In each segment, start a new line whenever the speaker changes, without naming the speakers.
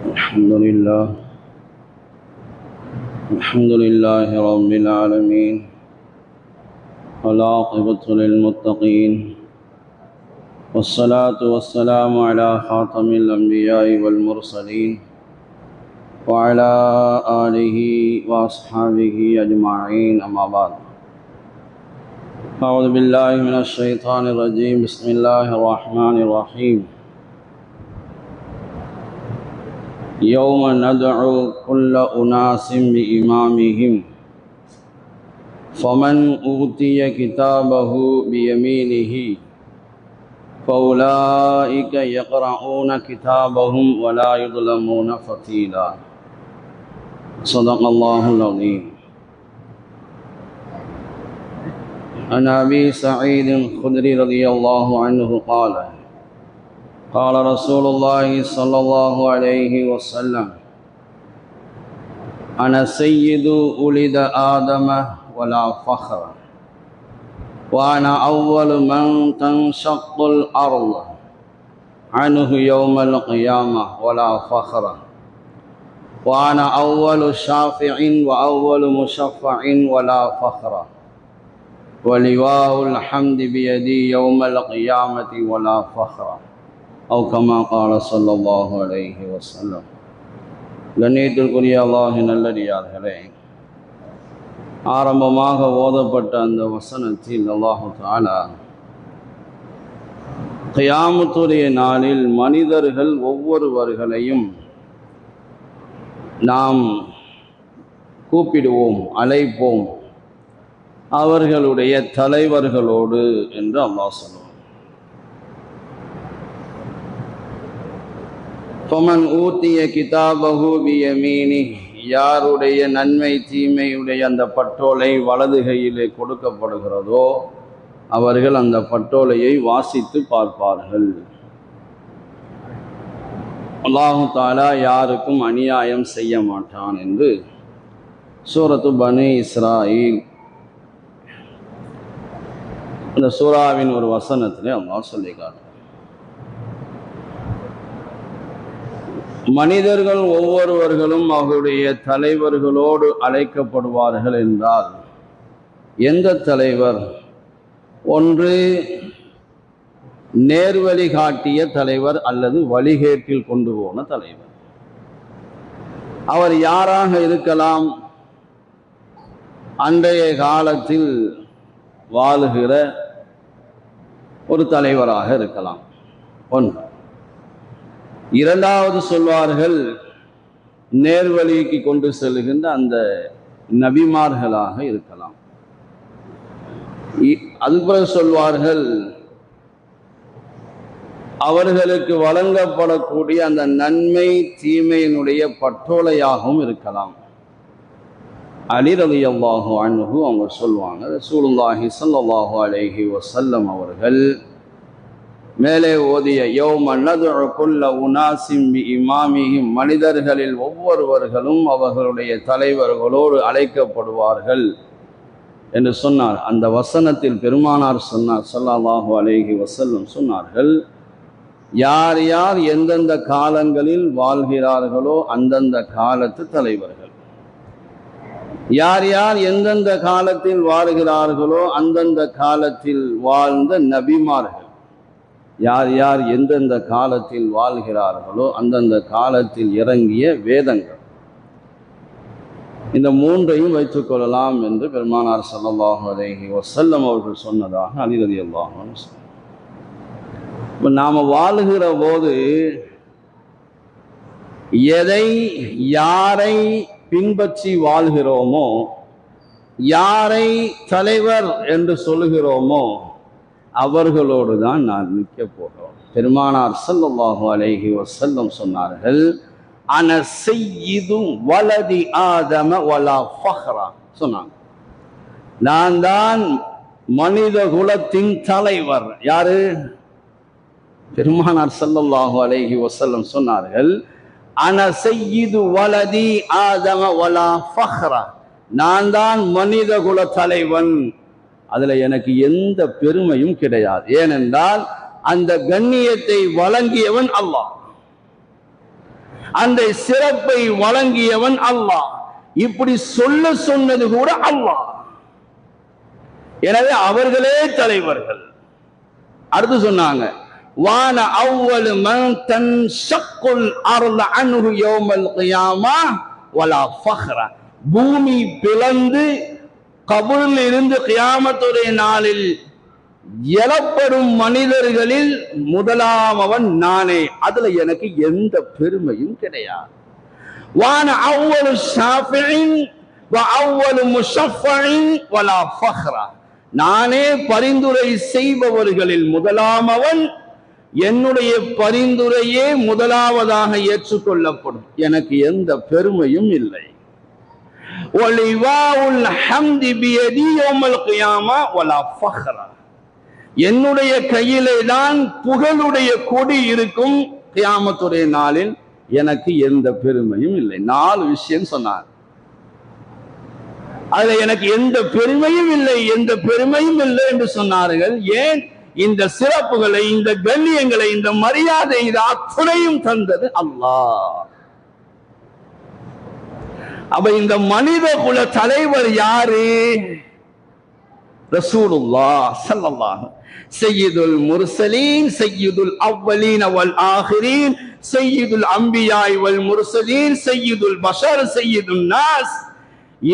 الحمد لله رب العالمين، والعاقبة للمتقين، والصلاة والسلام على خاتم الأنبياء والمرسلين وعلى آله وأصحابه أجمعين، أما بعد. أعوذ بالله من الشيطان الرجيم. بسم الله الرحمن الرحيم. يوم ندعو كل أناس بإمامهم فمن أوتي كتابه بيمينه فأولئك يقرؤون كتابهم ولا يظلمون فتيلا. صدق الله العظيم. عن أبي سعيد الخدري رضي الله عنه قال: قال رسول الله صلى الله عليه وسلم: أنا سيد ولد آدم ولا فخر، وأنا أول من تنشق الأرض عنه يوم القيامة ولا فخر، وأنا أول شافع وأول مشفع ولا فخر، ولواء الحمد بيدي يوم القيامة ولا فخر، أو كما قال صلى الله عليه وسلم. கண்ணியத்திற்குரிய அல்லாஹ்வின் நல்லடியார்களே, ஆரம்பமாக ஓதப்பட்ட அந்த வசனத்தில் அல்லாஹு தஆலா கியாமத்துடைய நாளில் மனிதர்கள் ஒவ்வொருவர்களையும் நாம் கூப்பிடுவோம், அழைப்போம் அவர்களுடைய தலைவர்களோடு என்று அல்லாஹ் சொல்லுவார். ஃபமன் ஊத்திய கிதாபஹு பியமீனிஹி, யாருடைய நன்மை தீமையுடைய அந்த பட்டோலை வலது கையிலே கொடுக்கப்படுகிறதோ அவர்கள் அந்த பட்டோலையை வாசித்து பார்ப்பார்கள். அல்லாஹு தஆலா யாருக்கும் அநியாயம் செய்ய மாட்டான் என்று சூரத்து பனி இஸ்ராயில் இந்த சூராவின் ஒரு வசனத்திலே அல்லாஹ் சொல்லிக்கார். மனிதர்கள் ஒவ்வொருவர்களும் அவருடைய தலைவர்களோடு அழைக்கப்படுவார்கள் என்றால் எந்த தலைவர்? ஒன்று நேர்வழி காட்டிய தலைவர் அல்லது வழிகேட்டில் கொண்டு போன தலைவர். அவர் யாராக இருக்கலாம்? அன்றைய காலத்தில் வாழுகிற ஒரு தலைவராக இருக்கலாம். ஒன்று. இரண்டாவது சொல்வார்கள், நேர்வழிக்கு கொண்டு செல்கின்ற அந்த நபிமார்களாக இருக்கலாம். அதுபோல சொல்வார்கள், அவர்களுக்கு வழங்கப்படக்கூடிய அந்த நன்மை தீமையினுடைய பட்டோலையாகவும் இருக்கலாம். அலி ரலியல்லாஹு அன்ஹு அவங்க சொல்வாங்க, ரசூலுல்லாஹி ஸல்லல்லாஹு அலைஹி வஸல்லம் அவர்கள் மேலே ஓதிய யௌம நதுஉ குல்ல உனாஸின் பிஇமாமிஹிம், மனிதர்களில் ஒவ்வொருவர்களும் அவர்களுடைய தலைவர்களோடு அழைக்கப்படுவார்கள் என்று சொன்னார். அந்த வசனத்தில் பெருமானார் சொன்னார் ஸல்லல்லாஹு அலைஹி வஸல்லம் சொன்னார்கள், யார் யார் எந்தெந்த காலங்களில் வாழ்கிறார்களோ அந்தந்த காலத்து தலைவர்கள், யார் யார் எந்தெந்த காலத்தில் வாழ்கிறார்களோ அந்தந்த காலத்தில் வாழ்ந்த நபிமார்கள், யார் யார் எந்தெந்த காலத்தில் வாழ்கிறார்களோ அந்தந்த காலத்தில் இறங்கிய வேதங்கள், இந்த மூன்றையும் வைத்துக் கொள்ளலாம் என்று பெருமானார் ஸல்லல்லாஹு அலைஹி வஸல்லம் அவர்கள் சொன்னதாக அலி ரலியல்லாஹு அன்ஹு சொன்னார். இப்போ நாம் வாழுகிற போது எதை யாரை பின்பற்றி வாழ்கிறோமோ, யாரை தலைவர் என்று சொல்லுகிறோமோ அவர்களோடு தான் நான் நிற்க போகிறோம். பெருமானார் ஸல்லல்லாஹு அலைஹி வஸல்லம் சொன்னார்கள், அன சய்யிது வலதி ஆதம வலா ஃபஹ்ரா சொன்னாங்க. நான் தான் மனித குலத்தின் தலைவர். யாரு? பெருமானார் ஸல்லல்லாஹு அலைஹி வஸல்லம் சொன்னார்கள், அன சய்யிது வலதி ஆதம வலா ஃபஹ்ரா, நான் தான் மனித குல தலைவன், அதுல எனக்கு எந்த பெருமையும் கிடையாது. ஏனென்றால் அந்த கண்ணியத்தை வழங்கியவன் அல்லாஹ். அந்த சிறப்பை வழங்கியவன் அல்லாஹ். இப்படி சொன்னது கூட அல்லாஹ். எனவே அவர்களே தலைவர்கள். அடுத்து சொன்னாங்க, வான அவ்வளு மன் தன்ஷக்குல் அர்த அன்ஹு யௌமல் கியாமா வலா ஃபஹ்ர. பூமி பிளந்து கபூரில் இருந்து கியாமத்துடைய நாளில் எழப்படும் மனிதர்களில் முதலாமவன் நானே. அதுல எனக்கு எந்த பெருமையும் கிடையாது. வான அவ்வளு ஷாஃபிஇன் வ அவ்வளு முஷஃபஇன் வலா ஃபஹ்ர. நானே பரிந்துரை செய்பவர்களில் முதலாமவன், என்னுடைய பரிந்துரையே முதலாவதாக ஏற்றுக்கொள்ளப்படும். எனக்கு எந்த பெருமையும் இல்லை. என்னுடைய கையிலே தான் புகழுடைய கொடி இருக்கும். கியாமத்துடைய நாளில் எனக்கு எந்த பெருமையும் இல்லை. 4 விஷயம் சொன்னார். அதுல எனக்கு எந்த பெருமையும் இல்லை, எந்த பெருமையும் இல்லை என்று சொன்னார்கள். ஏன்? இந்த சிறப்புகளை, இந்த கண்ணியங்களை, இந்த மரியாதை, இது அத்துணையும் தந்தது அல்லாஹ். அப்ப இந்த மனித குல தலைவர் யாரு? ரசூலுல்லாஹ் ஸல்லல்லாஹு சய்யிதுல் முர்சலீன், சய்யிதுல் அவ்வலீன வல் ஆகிரீன், சய்யிதுல் அம்பியாய் வல் முர்சலீன், சய்யிதுல் பஷர், சய்யிதுன் நாஸ்.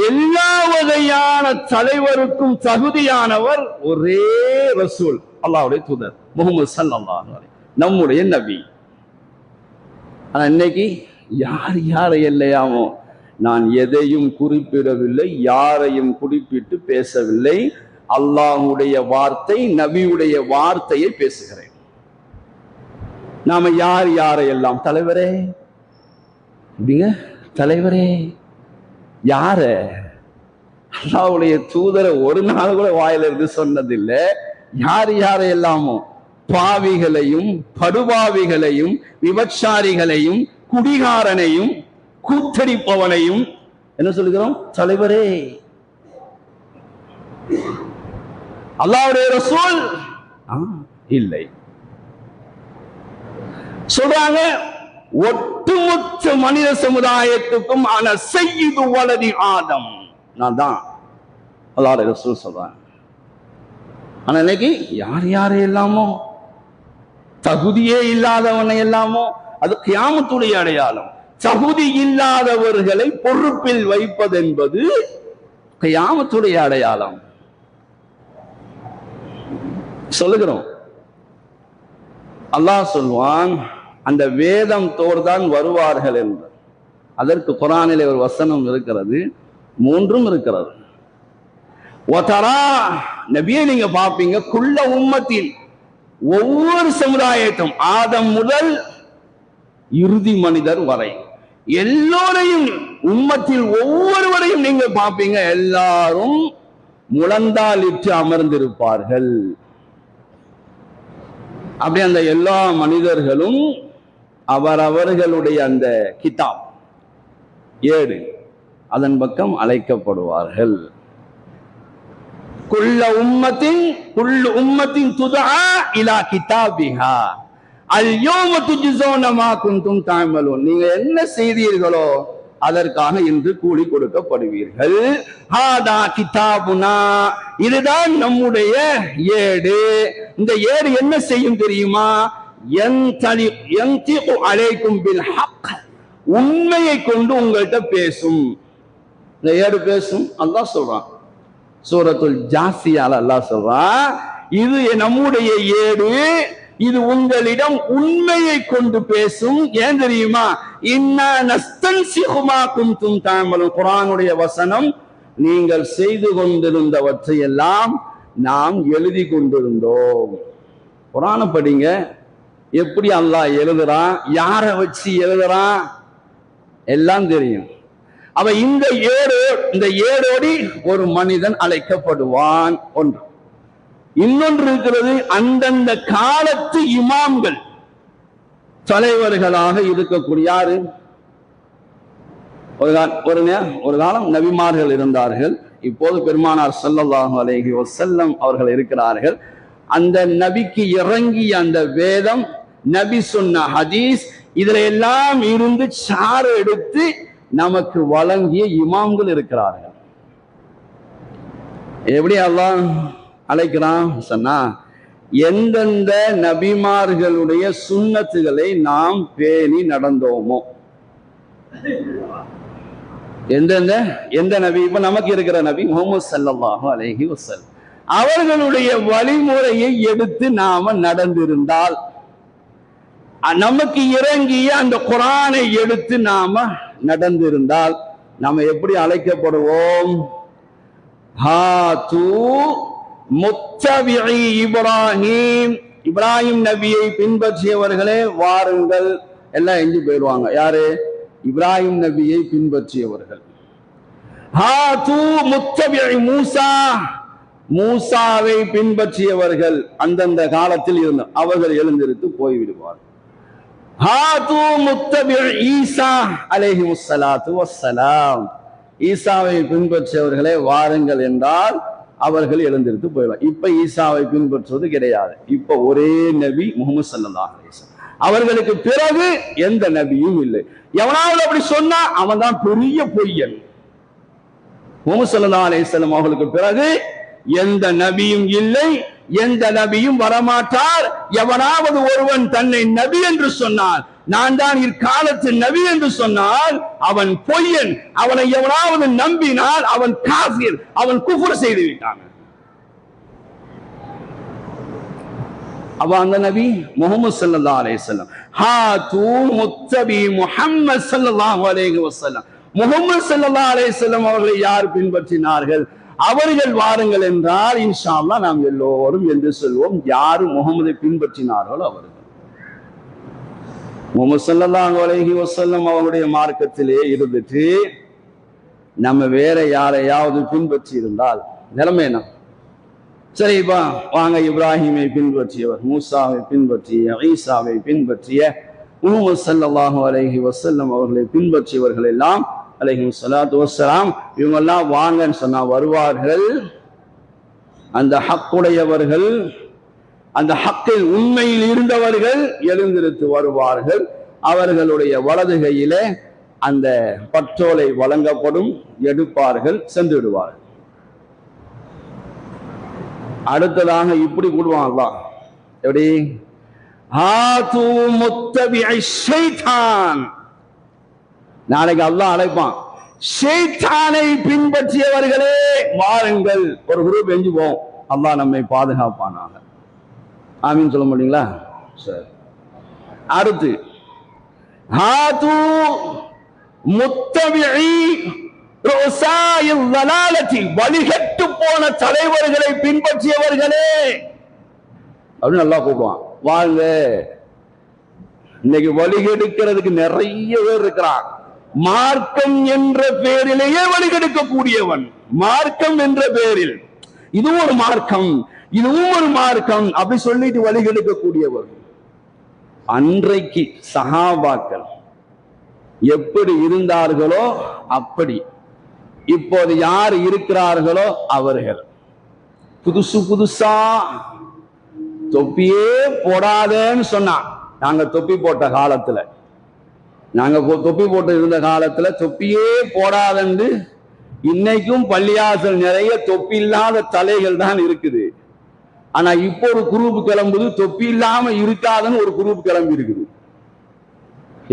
எல்லா வகையான தலைவருக்கும் தகுதியானவர் ஒரே ரசூல், அல்லாஹ்வுடைய தூதர் முஹம்மது ஸல்லல்லாஹு அலைஹி, நம்முடைய நபி. ஆனா இன்னைக்கு யாரை இல்லையாமோ, நான் எதையும் குறிப்பிடவில்லை, யாரையும் குறிப்பிட்டு பேசவில்லை. அல்லாஹ்வுடைய வார்த்தை, நபியுடைய வார்த்தையை பேசுகிறேன். நாம யாரையெல்லாம் தலைவரே அப்படிங்க, தலைவரே யார? அல்லாஹ்வுடைய தூதரை ஒரு நாள் கூட வாயில இருந்து சொன்னதில்லை. யாரையெல்லாமோ, பாவிகளையும் படுபாவிகளையும் விபச்சாரிகளையும் குடிகாரனையும் கூத்தடிப்பவனையும் என்ன சொல்லுகிறோம்? தலைவரே. அல்லாஹ்வுடைய ரசூல் இல்லை. சொல்றாங்க, ஒட்டுமொத்த மனித சமுதாயத்துக்கும் ஆன சய்யிது வலதி ஆதம் நான் தான். அல்லாஹ்வுடைய ரசூல் சொல்றாங்க. ஆனா இன்னைக்கு யாரை எல்லாமோ, தகுதியே இல்லாதவனை எல்லாமோ, அது கியாமத்துடைய அடையாளம். தகுதி இல்லாதவர்களை பொறுப்பில் வைப்பது என்பது கியாமத்துடைய அடையாளம். சொல்லுகிறோம். அல்லாஹ் சொல்வான், அந்த வேதம் தோர்தான் வருவார்கள் என்று. அதற்கு குர்ஆனிலே ஒரு வசனம் இருக்கிறது, 3 இருக்கிறது. வதரா, நபியே நீங்க பாப்பீங்க, குல்ல உம்மத்தின், ஒவ்வொரு சமுதாயத்தும் ஆதம் முதல் இறுதி மனிதர் வரை எல்லோரையும், உம்மத்தில் ஒவ்வொருவரையும் நீங்க பாப்பீங்க, எல்லாரும் முழந்தாளிட்டு அமர்ந்திருப்பார்கள். அப்படி அந்த எல்லா மனிதர்களும் அவரவர்களுடைய அந்த கிதாப், ஏடு, அதன் பக்கம் அழைக்கப்படுவார்கள். குல்ல உம்மத்தின் துதா இலா கிதாபிஹா அல் யௌம துஜ்ஸௌன மா குன்தும் தஅமலூன். நீங்க என்ன செய்தீர்களோ அதற்காக இன்று கூலி கொடுக்கப்படுவீர்கள். ஹாதா கிதாபுனா, இதுதான் நம்முடைய ஏடு. இந்த ஏடு என்ன செய்யும் தெரியுமா? யன்திகு அலைக்கும் பில் ஹக், உண்மையை கொண்டு உங்கள்கிட்ட பேசும். இந்த ஏடு பேசும். அல்லாஹ் சொல்றான் சூரத்துல் ஜாசியால, அல்லாஹ் சொல்றான், இது நம்முடைய ஏடு, இது உங்களிடம் உண்மையை கொண்டு பேசும். ஏன் தெரியுமா? இன்னா நஸ்தன்சிஹு மா குன்தும் தஅமலூன். குர்ஆனுடைய வசனம், நீங்கள் செய்து கொண்டிருந்தவற்றை எல்லாம் நாம் எழுதி கொண்டிருந்தோம். குர்ஆனை படிங்க, எப்படி அல்லாஹ் எழுதுறான், யாரை வச்சு எழுதுறான், எல்லாம் தெரியும். அவ இந்த ஏடோடி ஒரு மனிதன் அழைக்கப்படுவான். ஒன்று. இன்னொன்று இருக்கிறது, அந்தந்த காலத்து இமாம்கள், தலைவர்களாக இருக்கக்கூடிய யாரு? ஒரு காலம் நபிமார்கள் இருந்தார்கள். இப்போது பெருமானார் ஸல்லல்லாஹு அலைஹி வஸல்லம் அவர்கள் இருக்கிறார்கள். அந்த நபிக்கு இறங்கிய அந்த வேதம், நபி சொன்ன ஹதீஸ், இதுல எல்லாம் இருந்து சாறு எடுத்து நமக்கு வழங்கிய இமாம்கள் இருக்கிறார்கள். எப்படி அல்லாஹ் அழைக்கிறான் சொன்னா, எந்தெந்த நபிமார்களுடைய சுன்னத்துகளை நாம் பேணி நடந்தோமோ, எந்த நபி, இப்ப நமக்கு இருக்கிற நபி முஹம்மது ஸல்லல்லாஹு அலைஹி வஸல்லம் அவர்களுடைய வழிமுறையை எடுத்து நாம நடந்திருந்தால், நமக்கு இறங்கிய அந்த குர்ஆனை எடுத்து நாம நடந்திருந்தால், நாம எப்படி அழைக்கப்படுவோம்? ஹாது முத்தபிஇ இப்ராஹிம், இப்ராஹிம் நபியை பின்பற்றியவர்களே வாருங்கள். எல்லாம் எஞ்சி போயிடுவாங்க. யாரு? இப்ராஹிம் நபியை பின்பற்றியவர்கள். ஹாது முத்தபிஇ மூசா, மூசாவை பின்பற்றியவர்கள் அந்தந்த காலத்தில் இருந்த அவர்கள் எழுந்திருத்து போய்விடுவார்கள். ஹாது முத்தபிஇ ஈசா அலைஹிஸ்ஸலாத்து வஸ்ஸலாம், ஈசாவை பின்பற்றியவர்களே வாருங்கள் என்றால் அவர்கள் எழுந்திருத்து போயிடுவார். இப்ப ஈசாவை பின்பற்றுவது கிடையாது. இப்ப ஒரே நபி முஹம்மது ஸல்லல்லாஹு அலைஹி வஸல்லம், அவர்களுக்கு பிறகு எந்த நபியும் இல்லை. எவனாவது அப்படி சொன்னா அவன் தான் பெரிய பொய்யன். முஹம்மது ஸல்லல்லாஹு அலைஹி வஸல்லம் அவர்களுக்கு பிறகு எந்த நபியும் இல்லை, எந்த நபியும் வரமாட்டார். எவனாவது ஒருவன் தன்னை நபி என்று சொன்னான், நான் தான் இக்காலத்து நபி என்று சொன்னால் அவன் பொய்யன். அவனை எவனாவது நம்பினால் அவன் காஃபிர், அவன் குஃப்ர் செய்து விட்டான். அவ அந்த நபி முஹம்மது ஸல்லல்லாஹு அலைஹி வஸல்லம், ஹாது முத்தபி முஹம்மது ஸல்லல்லாஹு அலைஹி வஸல்லம், முஹம்மது ஸல்லல்லாஹு அலைஹி வஸல்லம் அவர்களை யார் பின்பற்றினார்கள்? அவர்கள் வாருங்கள் என்றால் இன்ஷா அல்லாஹ் நாம் எல்லோரும் என்று சொல்வோம். யாரு முஹம்மதை பின்பற்றினார்களோ அவர்கள். முஹம்மது ஸல்லல்லாஹு அலைஹி வஸல்லம் அவருடைய மார்க்கத்திலே இருந்துட்டு நம்ம வேற யாரையாவது பின்பற்றி இருந்தால் நிலைமை என்ன? சரிப்பா, வாங்க இப்ராஹிமை பின்பற்றியவர், மூசாவை பின்பற்றிய, ஈசாவை பின்பற்றிய, முஹம்மது ஸல்லல்லாஹு அலைஹி வஸல்லம் அவர்களை பின்பற்றியவர்கள் எல்லாம் அலைஹிஸ்ஸலாத்து வஸ்ஸலாம், இவங்கெல்லாம் வாங்கன்னு சொன்னா வருவார்கள். அந்த ஹக்குடையவர்கள், அந்த ஹக்கில் உண்மையில் இருந்தவர்கள் எழுந்திருத்து வருவார்கள். அவர்களுடைய வலது கையிலே அந்த பற்றோலை வழங்கப்படும், எடுப்பார்கள், சென்று விடுவார்கள். அடுத்ததாக இப்படி கூடுவான் அல்லாஹ், எப்படி? ஹாது முத்தபிஇ ஷைத்தான். நாளைக்கு அல்லாஹ் அழைப்பான், ஷைத்தானை பின்பற்றியவர்களே வாருங்கள். ஒரு குரூப் எஞ்சி போவோம். அல்லாஹ் நம்மை பாதுகாப்பானாக. ஆமீன் சொல்ல மாட்டீங்களா? சரி. அடுத்து ஹாது முத்தபிஇ ருஸாயில் ஸலாலத்தி, வழிகட்டு போன தலைவர்களை பின்பற்றியவர்களே அப்படின்னு அல்லாஹ் கூப்பிடுவான். வாங்க. இன்னைக்கு வழிகெடுக்கிறதுக்கு நிறைய பேர் இருக்கிறான். மார்க்கம் என்ற பெயரிலேயே வழிகெடுக்கக்கூடியவன். மார்க்கம் என்ற பெயரில் இதுவும் ஒரு மார்க்கம், இதுவும் ஒரு மார்க்கம் அப்படி சொல்லிட்டு வழிகெடுக்கக்கூடியவர். அன்றைக்கு சஹாபாக்கள் எப்படி இருந்தார்களோ அப்படி இப்போது யார் இருக்கிறார்களோ அவர்கள். புதுசு புதுசா தொப்பியே போடாதேன்னு சொன்னான். நாங்க தொப்பி போட்ட காலத்துல, நாங்க தொப்பி போட்டு இருந்த காலத்துல தொப்பியே போடாதன்னு இன்னைக்கும் பள்ளியாசல் நிறைய தொப்பி இல்லாத தலைகள் தான் இருக்குது. ஆனா இப்போ ஒரு குரூப் கிளம்புது, தொப்பி இல்லாம இருக்காதுன்னு ஒரு குரூப் கிளம்பி இருக்குது.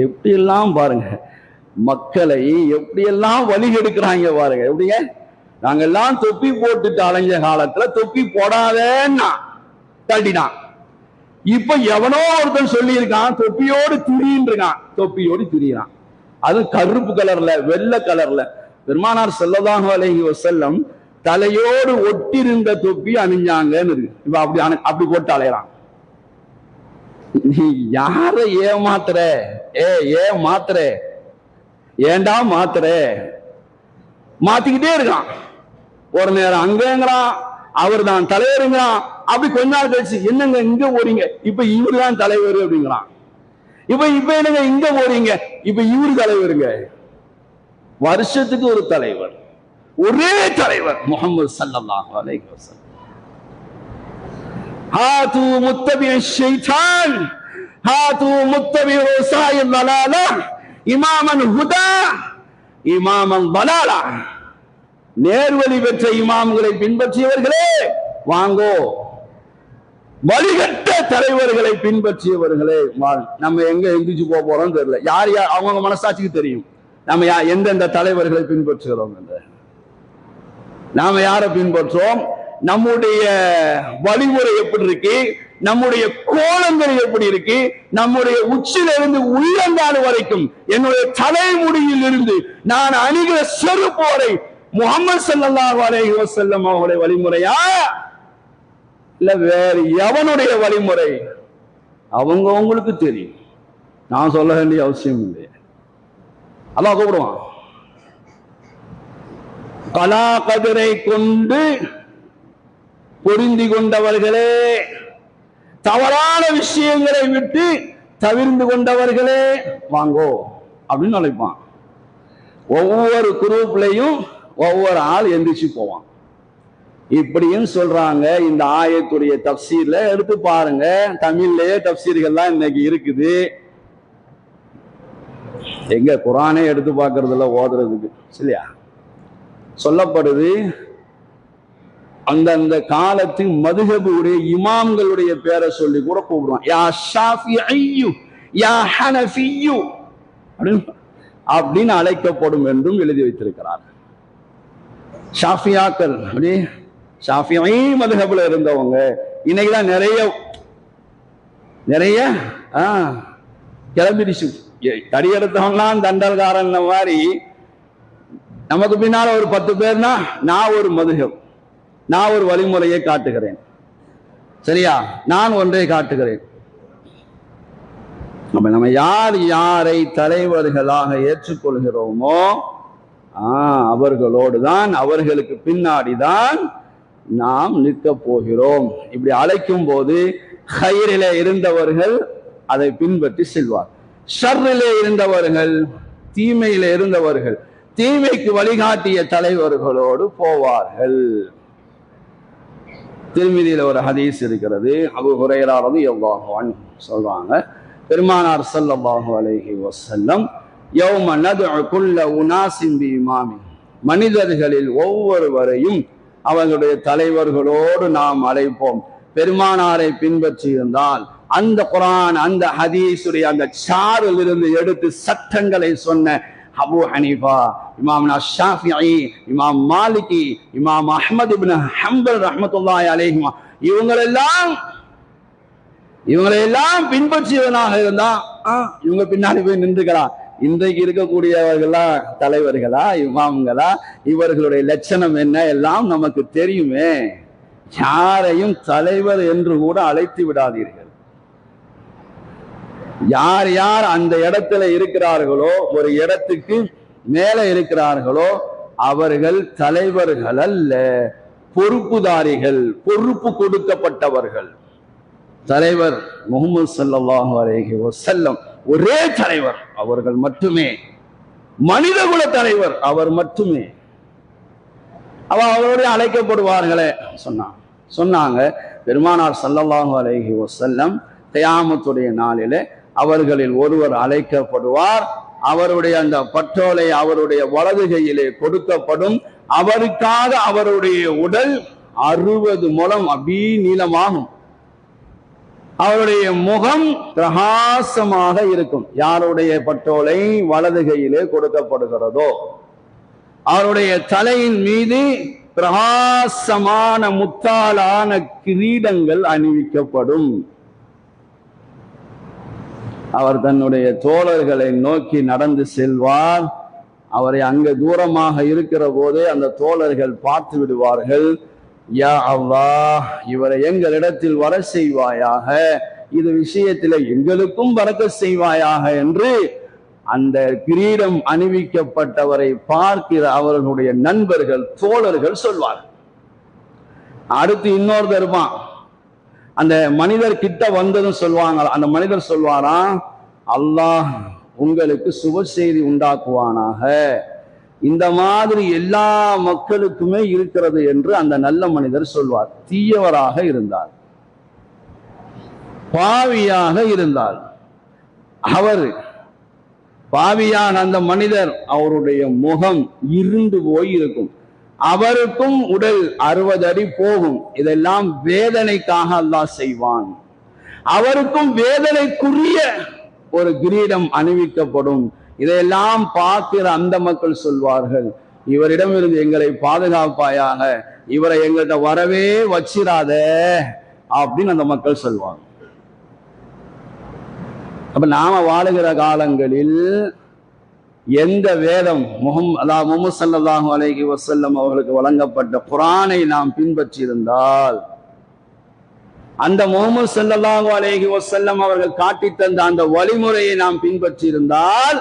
எப்படி எல்லாம் பாருங்க, மக்களை எப்படி எல்லாம் வழி எடுக்கிறாங்க பாருங்க. எப்படிங்க, நாங்கெல்லாம் தொப்பி போட்டுட்டு அலைஞ்ச காலத்துல தொப்பி போடாதேன்னா தட்டினான். இப்ப எவனோ ஒருத்தன் சொல்லி இருக்கான் தொப்பியோடு திரின்னு இருக்கான், தொப்பியோடு திரியிறான். அது கருப்பு கலர்ல, வெள்ளை கலர்ல. பெருமானார் ஸல்லல்லாஹு அலைஹி வஸல்லம் தலையோடு ஒட்டிருந்த தொப்பி அணிஞ்சாங்கன்னு இருக்கு. இப்ப அப்படி போட்டு அலையறான். நீ யார ஏமாத்துற? ஏன் மாத்துற? ஏண்டா மாத்துற? மாத்திக்கிட்டே இருக்கான். ஒரு நேரம் அங்கங்கிறான், அவர் தான் தலைவருங்கிறான். அப்படி கொஞ்ச நாள் கழிச்சு என்னங்க இங்க போறீங்க? இப்ப இவரு தான் தலைவர் அப்படிங்கிறான். இப்ப என்னங்க இங்க போறீங்க? இப்ப இவரு தலைவருங்க. வருஷத்துக்கு ஒரு தலைவர், ஒரே தலைவர் முஹம்மது ஸல்லல்லாஹு அலைஹி வஸல்லம். ஹாது முத்தபிஇ ஷைத்தான் ஹாது முத்தபிஉ சாயில் தலாலா இமாமன் ஹுதா இமாமன் தலாலா. நேர்வழி பெற்ற இமாம்களை பின்பற்றியவர்களே வாங்கோ, வழிகட்ட தலைவர்களை பின்பற்றியவர்களே. நம்ம எங்க எந்திரிச்சு போறோம் தெரியல. யார் யார் அவங்க மனசாட்சிக்கு தெரியும் நம்ம எந்தெந்த தலைவர்களை பின்பற்றுகிறோம் என்று. நாம யாரை பின்பற்றோம், நம்முடைய வழிமுறை எப்படி இருக்கு, நம்முடைய கோலங்கள் எப்படி இருக்கு, நம்முடைய உச்சிலிருந்து உள்ளங்கால் வரைக்கும் என்னுடைய தலைமுடியில் இருந்து நான் அணிகிற செருப்பு வரை முஹம்மது ஸல்லல்லாஹு அலைஹி வஸல்லம் அவருடைய வழிமுறையா இல்ல வேறு எவனுடைய வழிமுறை? அவங்க உங்களுக்கு தெரியும், நான் சொல்ல வேண்டிய அவசியம் இல்லை. அல்லாஹ் கூப்பிடுவான், கலா கதிரை கொண்டு பொருந்தி கொண்டவர்களே, தவறான விஷயங்களை விட்டு தவிர்ந்து கொண்டவர்களே வாங்கோ அப்படின்னு அழைப்பான். ஒவ்வொரு குரூப்லையும் ஒவ்வொரு ஆள் எந்திரிச்சு போவான். இப்படியும் சொல்றாங்க. இந்த ஆயத்துடைய தப்சீர்ல எடுத்து பாருங்க, தமிழ்லயே தப்சீர்கள்லாம் இன்னைக்கு இருக்குது. எங்க குரானே எடுத்து பார்க்கறதுல ஓதுறதுக்கு இல்லையா சொல்லப்படுது. அந்தந்த காலத்து மதுஹபுடைய இமாம்களுடைய பேரை சொல்லி கூட கூப்பிடுவான். யா ஷாஃபிஈயு யா ஹனஃபியு அப்படின்னு அழைக்கப்படும் என்றும் எழுதி வைத்திருக்கிறார். ஷாஃபியாக்கள் அப்படி ஷாஃபிஈ மதுஹபுல இருந்தவங்க இன்னைக்குதான் நிறைய கிளம்பிடுச்சு. கடி எடுத்தவங்கலாம் தண்டல்காரன் மாதிரி நமக்கு பின்னால ஒரு 10 பேர்னா நான் ஒரு மதுஹப், நான் ஒரு வழிமுறையை காட்டுகிறேன், சரியா, நான் ஒன்றை காட்டுகிறேன். நம்ம யார் யாரை தலைவர்களாக ஏற்றுக்கொள்கிறோமோ அவர்களோடு தான், அவர்களுக்கு பின்னாடி தான் நாம் நிற்க போகிறோம். இப்படி அழைக்கும் போது ஹைரிலே இருந்தவர்கள் அதை பின்பற்றி செல்வார், ஷர்ரிலே இருந்தவர்கள், தீமையிலே இருந்தவர்கள் தீமைக்கு வழிகாட்டிய தலைவர்களோடு போவார்கள். திருமதியில ஒரு ஹதீஸ் இருக்கிறது. அபூ ஹுரைரா ரலியல்லாஹு அன்ஹு சொல்றாங்க, பெருமானார் ஸல்லல்லாஹு அலைஹி வஸல்லம் யௌம நதுஉ குல்ல உனாஸின் பிஇமாமி, மனிதர்களில் ஒவ்வொருவரையும் அவர்களுடைய தலைவர்களோடு நாம் அழைப்போம். பெருமானாரை பின்பற்றி இருந்தால் அந்த குர்ஆன் அந்த ஹதீஸுடைய அந்த சாரில் இருந்து எடுத்து சட்டங்களை சொன்ன அபூ ஹனீஃபா, இமாம் ஷாஃபிஈ, இமாம் மாலிகி, இமாம் அஹ்மத் இப்னு ஹம்பல் ரஹ்மத்துல்லாஹி அலைஹிமா, இவங்களெல்லாம் பின்பற்றியவனாக இருந்தா இவங்க பின்னாடி போய் நின்றுக்கலாம். இன்றைக்கு இருக்கக்கூடியவர்களா தலைவர்களா இமாம்களா, இவர்களுடைய லட்சணம் என்ன எல்லாம் நமக்கு தெரியுமே. யாரையும் தலைவர் என்று கூட அழைத்து விடாதீர்கள். யார் யார் அந்த இடத்துல இருக்கிறார்களோ, ஒரு இடத்துக்கு மேல இருக்கிறார்களோ அவர்கள் தலைவர்கள் அல்ல, பொறுப்புதாரிகள், பொறுப்பு கொடுக்கப்பட்டவர்கள். தலைவர் முஹம்மது ஸல்லல்லாஹு அலைஹி வஸல்லம் ஒரே தலைவர், அவர்கள் மட்டுமே. மனிதகுல தலைவர் அவர் மட்டுமே. அவருடைய அழைக்கப்படுவார்களே சொன்னாங்க. பெருமானார் ஸல்லல்லாஹு அலைஹி வஸல்லம் கியாமத்துடைய நாளிலே அவர்களில் ஒருவர் அழைக்கப்படுவார். அவருடைய அந்த பட்டோலை அவருடைய வலது கையிலே கொடுக்கப்படும். அவருக்காக அவருடைய உடல் 60 முழம் அபீ நீளமாகும். அவருடைய முகம் பிரகாசமாக இருக்கும். யாருடைய பட்டோலை வலது கையிலே கொடுக்கப்படுகிறதோ அவருடைய தலையின் மீது பிரகாசமான முத்தாலான கிரீடங்கள் அணிவிக்கப்படும். அவர் தன்னுடைய தோழர்களை நோக்கி நடந்து செல்வார். அவரை அங்க தூரமாக இருக்கிற போதே அந்த தோழர்கள் பார்த்து விடுவார்கள். யா அல்லாஹ், இவரை எங்களிடத்தில் வர செய்வாயாக, இது விஷயத்தில் எங்களுக்கும் பரக்கத் செய்வாயாக என்று அந்த கிரீடம் அணிவிக்கப்பட்டவரை பார்க்கிற அவர்களுடைய நண்பர்கள் தோழர்கள் சொல்வார். அடுத்து இன்னொருத்தர் இருப்பான். அந்த மனிதர் கிட்ட வந்ததும் சொல்லுவாங்க, அந்த மனிதர் சொல்வாராம், அல்லாஹ் உங்களுக்கு சுப செய்தி உண்டாக்குவானாக, இந்த மாதிரி எல்லா மக்களுக்குமே இருக்கிறது என்று அந்த நல்ல மனிதர் சொல்வார். தீயவராக இருந்தார், பாவியாக இருந்தார், அவர் பாவியான அந்த மனிதர், அவருடைய முகம் இருண்டு போய் இருக்கும். அவருக்கும் உடல் 60 அடி போகும். இதெல்லாம் வேதனைக்காக அல்லாஹ் செய்வான். அவருக்கும் வேதனைக்குரிய ஒரு கிரீடம் அணிவிக்கப்படும். இதையெல்லாம் பார்க்கிற அந்த மக்கள் சொல்வார்கள், இவரிடமிருந்து எங்களை பாதுகாப்பாயாக, இவரை எங்கள்கிட்ட வரவே வச்சிராத அப்படின்னு அந்த மக்கள் சொல்வாங்க. அப்ப நாம வாழுகிற காலங்களில் எந்த வேதம் முஹம்மது ஸல்லல்லாஹு அலைஹி வஸல்லம் அவர்களுக்கு வழங்கப்பட்ட குர்ஆனை நாம் பின்பற்றி இருந்தால், அந்த முஹம்மது ஸல்லல்லாஹு அலைஹி வஸல்லம் அவர்கள் காட்டி தந்த அந்த வழிமுறையை நாம் பின்பற்றி இருந்தால்,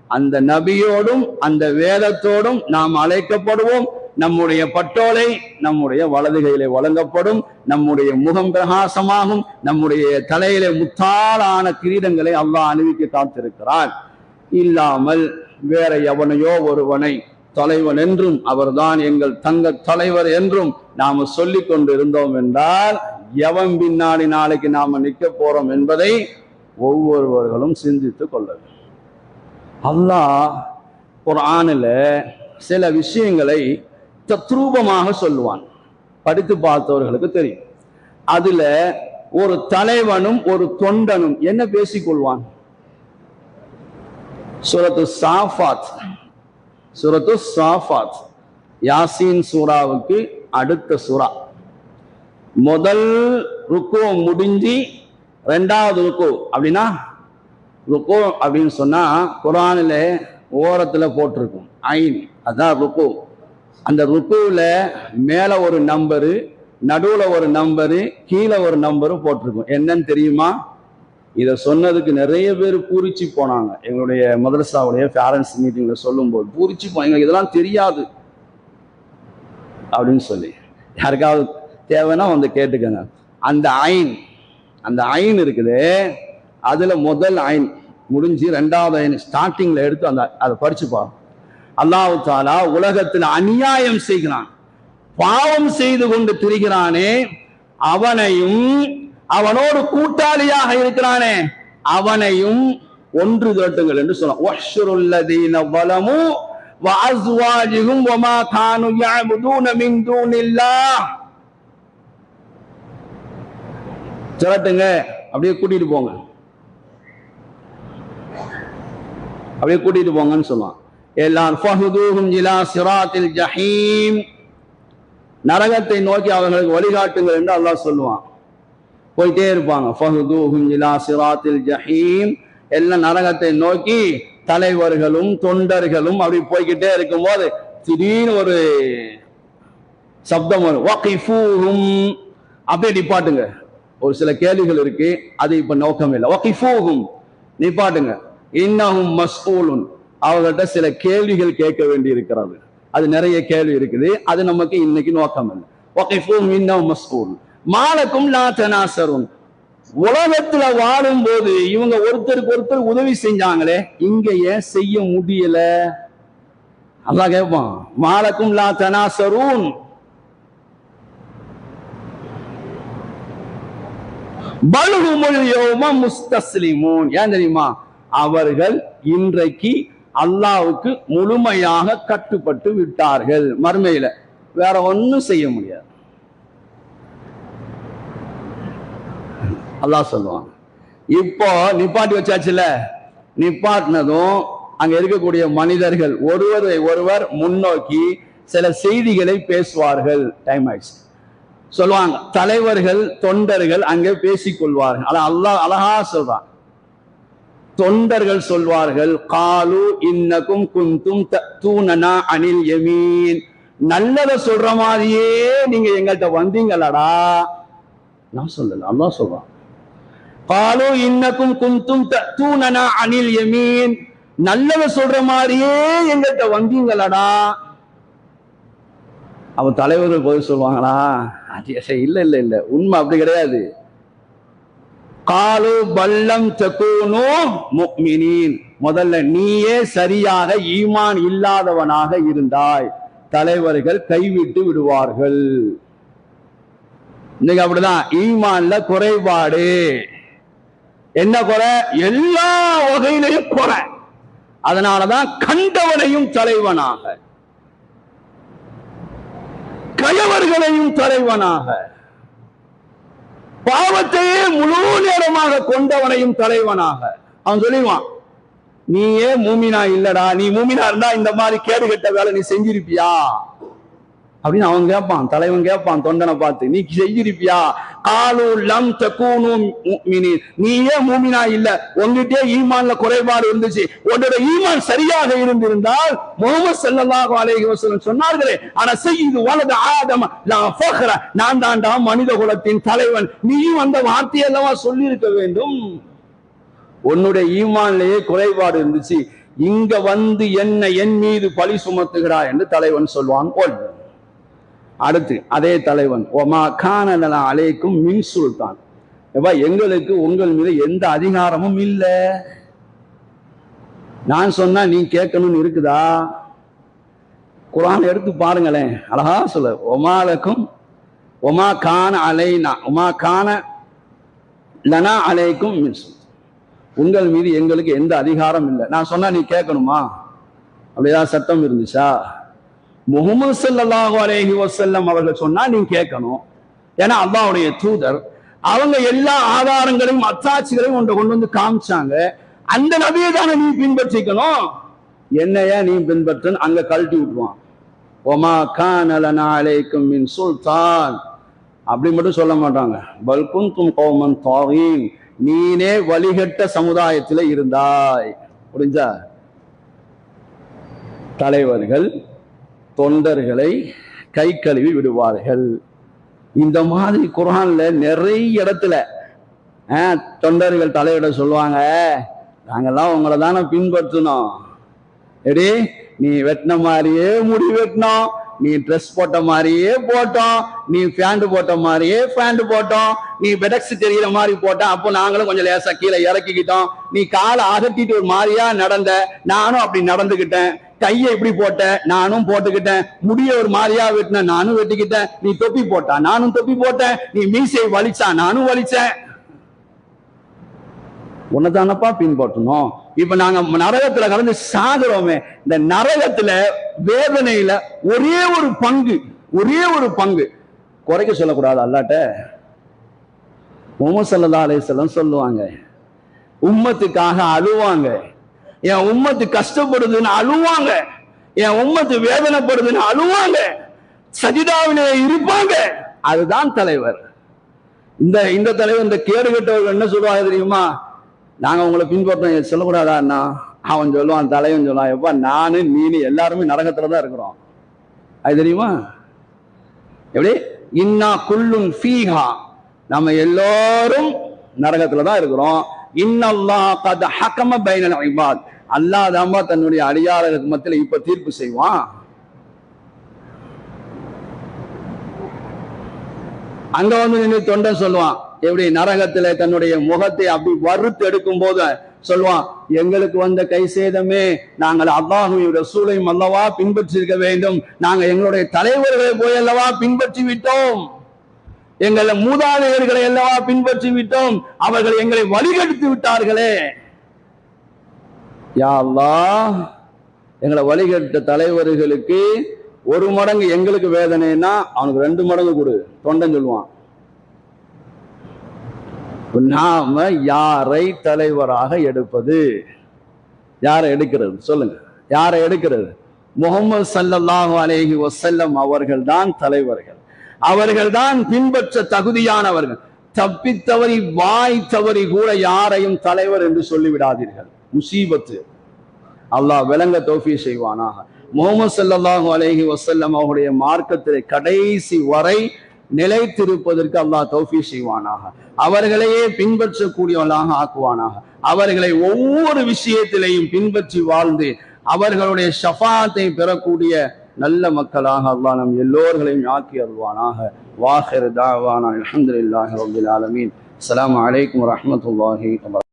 அந்த நபியோடும் அந்த வேதத்தோடும் நாம் அழைக்கப்படுவோம். நம்முடைய பட்டோலை நம்முடைய வலது கையிலே வழங்கப்படும். நம்முடைய முகம் பிரகாசமாகும். நம்முடைய தலையிலே முத்தாளான கிரீடங்களை அல்லாஹ் அணிவிக்க காத்திருக்கிறான். இல்லாமல் வேற எவனையோ ஒருவனை தலைவன் என்றும் அவர்தான் எங்கள் தங்க தலைவர் என்றும் நாம சொல்லிக் கொண்டு இருந்தோம் என்றால், எவன் பின்னாடி நாளைக்கு நாம நிற்க போறோம் என்பதை ஒவ்வொருவர்களும் சிந்தித்துக் கொள்ள வேண்டும். அல்லாஹ் குர்ஆனில் சில விஷயங்களை தத்ரூபமாக சொல்லுவான். படித்து பார்த்தவர்களுக்கு தெரியும். அதுல ஒரு தலைவனும் ஒரு தொண்டனும் என்ன பேசிக்கொள்வான்? சூரத்து சாஃபாத் யாசீன் சூராவுக்கு அடுத்த சூரா. முதல் ருக்கு முடிஞ்சு 2வது ருக்கு அப்படின்னா, ருக்கு அப்படின்னு சொன்னா குர்ஆனில் ஓரத்துல போட்டிருக்கும் ஐன், அதான் ருக்கு. அந்த ருக்குல மேல ஒரு நம்பரு, நடுவுல ஒரு நம்பரு, கீழே ஒரு நம்பரு போட்டிருக்கும். என்னன்னு தெரியுமா? இதை சொன்னதுக்கு நிறைய பேர் பூரிச்சு போனாங்க. எங்களுடைய மதரசாவுடைய பேரண்ட்ஸ் மீட்டிங்ல சொல்லும் போது பூரிச்சு போனாங்க, இதெல்லாம் தெரியாது அப்படின்னு சொல்லி. யாருக்காவது தேவைன்னா வந்து கேட்டுக்கங்க. அந்த ஐன் இருக்குது, அதுல முதல் ஐன் முடிஞ்சு 2வது ஐன் ஸ்டார்டிங்ல எடுத்து அதை படிச்சு பாருங்க. அல்லாஹ் தஆலா உலகத்தில் அநியாயம் செய்கிறான், பாவம் செய்து கொண்டு திரிகிறானே அவனையும், அவனோடு கூட்டாளியாக இருக்கிறானே அவனையும் ஒன்று திரட்டுங்கள் என்று சொன்னான். வஹ்ஷுருல்லதீன ஸலமு வஅஸ்வாஜுஹும் வமா கானூ யஅபுதூன மின் தூனில்லாஹ். திரட்டுங்க, அப்படியே கூட்டிட்டு போங்கன்னு சொன்னான். எல்லாம் ஃபஹுதூஹும் இலா சிராத்தில் ஜஹீம், நரகத்தை நோக்கி அவர்களுக்கு வழிகாட்டுங்கள் என்று அல்லாஹ் சொல்லுவான். போயிட்டே இருப்பாங்க. ஃபஹுதூஹும் இலா சிராத்தில் ஜஹீம், எல்லாம் நரகத்தை நோக்கி தலைவர்களும் தொண்டர்களும் அப்படி போய்கிட்டே இருக்கும்போது திடீர்னு ஒரு சப்தம் வரும். வகிஃபூஹும், அப்படியே நிப்பாட்டுங்க. ஒரு சில கேள்விகள் இருக்கு, அது இப்ப நோக்கம் இல்லை. வகிஃபூஹும், நிப்பாட்டுங்க. இன்னஹும் மஸ்ஊலுன், அவங்கள்ட்ட சில கேள்விகள் கேட்க வேண்டி இருக்கிறது. அது நிறைய கேள்வி இருக்குது, அது நமக்கு இன்னைக்கு நோக்கம் இல்லை. வகிஃபூஹும் இன்னஹும் மஸ்ஊல் மாலக்கும் லா தனாசருன். உலகத்துல வாழும் போது இவங்க ஒருத்தருக்கு ஒருத்தர் உதவி செஞ்சாங்களே, இங்க ஏன் செய்ய முடியல? அல்லாஹ் கேட்பான், மாலக்கும் லா தனாசருன். பல்ஹுமுல் யௌம முஸ்தஸ்லிமூன். ஏன் தெரியுமா? அவர்கள் இன்றைக்கு அல்லாஹ்வுக்கு முழுமையாக கட்டுப்பட்டு விட்டார்கள். மறுமையில வேற ஒன்னும் செய்ய முடியாது. அல்லாஹ் சொல்லுவான். இப்போ நிப்பாட்டி வச்சாச்சுல, நிப்பாட்டினதும் அங்க இருக்கக்கூடிய மனிதர்கள் ஒருவரை ஒருவர் முன்னோக்கி சில செய்திகளை பேசுவார்கள். டைம் ஆயிடுச்சு சொல்லுவாங்க. தலைவர்கள் தொண்டர்கள் அங்கே பேசிக்கொள்வார்கள். அல்லாஹ் அழகா சொல்றான். தொண்டர்கள் சொல்வார்கள், காலு இன்னக்கும் குந்தும் தூனனா அனில் யமீன். நல்லதை சொல்ற மாதிரியே நீங்க எங்கள்கிட்ட வந்தீங்களடா. நான் சொல்லல, அல்லாஹ் சொல்றான். காலு இன்னக்கும் குந்தும் தூனனா அனில் யமீன். நல்லதை சொல்ற மாதிரியே எங்கள்கிட்ட வந்தீங்களடா. அவன் தலைவர்கள் போய் சொல்லுவாங்களா? இல்ல இல்ல இல்ல, உண்மை அப்படி கிடையாது. காலு பல்லம் தகூனு முஃமினீன். முதல்ல நீயே சரியாக ஈமான் இல்லாதவனாக இருந்தாய், தலைவர்கள் கைவிட்டு விடுவார்கள். இன்னைக்கு அப்படிதான், ஈமான்ல குறைபாடு. என்ன குறை? எல்லா வகையிலையும் குறை. அதனாலதான் கண்டவனையும் தலைவனாக, கயவர்களையும் தலைவனாக, பாவத்தையே முழு நேரமாக கொண்டவனையும் தலைவனாக. அவன் சொல்லிடுவான், நீயே மூமினா இல்லடா, நீ மூமினா இருந்தா இந்த மாதிரி கேடு கெட்ட வேலை நீ செஞ்சிருப்பியா அப்படின்னு அவன் கேட்பான். தலைவன் கேட்பான் தொண்டனை பார்த்து, நீ செஞ்சிருப்பியா? காலு லம் தகூனு முஃமினீன், நீயே மூமினா இல்ல, உன்கிட்டே ஈமான்ல குறைபாடு இருந்துச்சு, உன்னோட ஈமான் சரியாக இருந்திருந்தால் முஹம்மது ஸல்லல்லாஹு அலைஹி வஸல்லம் சொன்னார்களே, ஆனா சய்யிது வலது ஆதம் லா ஃபக்ர, நான் தான்டா மனித குலத்தின் தலைவன், நீயும் அந்த வார்த்தையெல்லவா சொல்லி இருக்க வேண்டும். உன்னுடைய ஈமான்லயே குறைபாடு இருந்துச்சு, இங்க வந்து என்ன என் மீது பழி சுமத்துகிறாய் என்று தலைவன் சொல்வான். அடுத்து அதே தலைவன், ஒமா கானலனா அலைக்கும் மின் சுல்தான், எங்களுக்கு உங்கள் மீது எந்த அதிகாரமும் இல்லை, நான் சொன்னா நீ கேட்கணும்னு இருக்குதா? குர்ஆன் எடுத்து பாருங்களேன், அழகா சொல்ல, ஒமாலக்கும் ஒமா கான அலைனா ஒமா கான லனா அலைக்கும் மின் சுல்தான், உங்கள் மீது எங்களுக்கு எந்த அதிகாரம் இல்லை, நான் சொன்னா நீ கேட்கணுமா? அப்படிதான் சட்டம் இருந்துச்சா? முஹம்மது ஸல்லல்லாஹு அலைஹி வஸல்லம் அவர்கள் சொன்னா நீ கேட்கணும். ஏன்னா அல்லாஹ்வுடைய தூதர், அவங்க எல்லா ஆதாரங்களையும் அத்தாட்சிகளையும் ஒன்றை கொண்டு வந்து காமிச்சாங்க. அந்த நபியை தானே நீ பின்பற்றிக்கணும். என்னையா நீ பின்பற்று அங்க கழட்டி விட்டுருவான். ஒமா கான லனா அலைக்கும் மின் சுல்தான், அப்படி மட்டும் சொல்ல மாட்டாங்க. பல் குன்தும் கௌமன் தாகீன், நீனே வழிகட்ட சமுதாயத்தில் இருந்தாய். புரிஞ்சா? தலைவர்கள் தொண்டர்களை கை கழுவி விடுவார்கள். இந்த மாதிரி குர்ஆன்ல நிறைய இடத்துல தொண்டர்கள் தலையிட சொல்லுவாங்க, நாங்கெல்லாம் உங்களை தானே பின்பற்றணும், எடி நீ வெட்டின மாதிரியே முடி வெட்டினோம், நீ ட்ரெஸ் போட்ட மாதிரியே போட்டோம், நீ பேண்ட் போட்ட மாதிரியே பேண்ட் போட்டோம், நீ பெடக்ஸ் தெரியற மாதிரி போட்ட, அப்போ நாங்களும் கொஞ்சம் லேசா கீழே இறக்கிக்கிட்டோம், நீ காலை அகட்டிட்டு ஒரு மாதிரியா நடந்த, நானும் அப்படி நடந்துகிட்டேன், கையை இப்படி போட்ட நானும் போட்டுக்கிட்டேன், முடிய ஒரு மாதிரியா வெட்டின நானும் வெட்டிக்கிட்டேன், நீ தொப்பி போட்டா நானும் தொப்பி போட்டேன், நீ மீசை வலிச்சா நானும் வலிச்சேன், உன்னதானப்பா பின்பற்றணும். இப்ப நாங்க நரகத்துல கலந்து சாகுறோமே, இந்த நரகத்துல வேதனையில ஒரே ஒரு பங்கு குறைக்க சொல்லக்கூடாது அல்லாட்ட. முஹம்மது ஸல்லல்லாஹு அலைஹி வஸல்லம் சொல்லுவாங்க, உம்மத்துக்காக அழுவாங்க, என் உம்மத்து கஷ்டப்படுதுன்னு அழுவாங்க, என் உம்மத்து வேதனைப்படுதுன்னு அழுவாங்க, சஜிதாவிலே இருப்பாங்க. அதுதான் தலைவர். இந்த தலைவர், இந்த கேடு கெட்டவர்கள் என்ன சொல்லுவாங்க தெரியுமா? நாங்க உங்களை பின்பற்றோம் சொல்லக்கூடாதா அண்ணா? அவன் சொல்லுவான், தலைவன் சொல்லுவான், எப்பா நானு நீனு எல்லாருமே நரகத்துலதான் இருக்கிறோம். அது தெரியுமா? எப்படி? இன்னா குல்லுன் ஃபீஹா, நம்ம எல்லாரும் நரகத்துலதான் இருக்கிறோம். இன்னல்லாஹ் கத் ஹகம பைனல் இபாத், அல்லாஹ் தான் தன்னுடைய அடியார்களுக்கு மத்தியில் இப்ப தீர்ப்பு செய்வான். அங்க வந்து நின்று தொண்டன் சொல்லுவான், எப்படி நரகத்துல தன்னுடைய முகத்தை அப்படி வறுத்து எடுக்கும் போது சொல்லுவான், எங்களுக்கு வந்த கை சேதமே, நாங்கள் அல்லாஹ்வையும் ரசூலையும் அல்லவா பின்பற்றி இருக்க வேண்டும், நாங்க எங்களுடைய தலைவர்களை போய் அல்லவா பின்பற்றி விட்டோம், எங்களை மூதாதையர்களை அல்லவா பின்பற்றி விட்டோம், அவர்கள் எங்களை வழிகெடுத்து விட்டார்களே, யா அல்லாஹ் எங்களை வழிகெட்ட தலைவர்களுக்கு ஒரு மடங்கு எங்களுக்கு வேதனைன்னா அவனுக்கு 2 மடங்கு கொடு. தொண்டன் சொல்லுவான், நாம யாரை தலைவராக எடுப்பது? யாரை எடுக்கிறது சொல்லுங்க? யாரை எடுக்கிறது? முஹம்மது ஸல்லல்லாஹு அலைஹி வஸல்லம் அவர்கள் தான் தலைவர்கள், அவர்கள் தான் பின்பற்ற தகுதியானவர்கள். தப்பித்தவரி வாய் தவறி கூட யாரையும் தலைவர் என்று சொல்லிவிடாதீர்கள், முசீபத்து. அல்லாஹ் விளங்க தௌஃபீக் செய்வானாக. முஹம்மது ஸல்லல்லாஹு அலைஹி வஸல்லம் அவருடைய மார்க்கத்திலே கடைசி வரை நிலைத்திருப்பதற்கு அல்லாஹ் தௌஃபீக் செய்வானாக. அவர்களையே பின்பற்றக்கூடியவர்களாக ஆக்குவானாக. அவர்களை ஒவ்வொரு விஷயத்திலையும் பின்பற்றி வாழ்ந்து அவர்களுடைய ஷஃபாத்தை பெறக்கூடிய நல்ல மக்களாக அல்லாஹ் நம் எல்லோர்களையும் ஆக்கி அருள்வானாக. வாஹிர் தாவானா அல்ஹம்துலில்லாஹி ரப்பில் ஆலமீன். அஸ்ஸலாமு அலைக்கும் வரஹ்மத்துல்லாஹி வபரகாத்துஹு.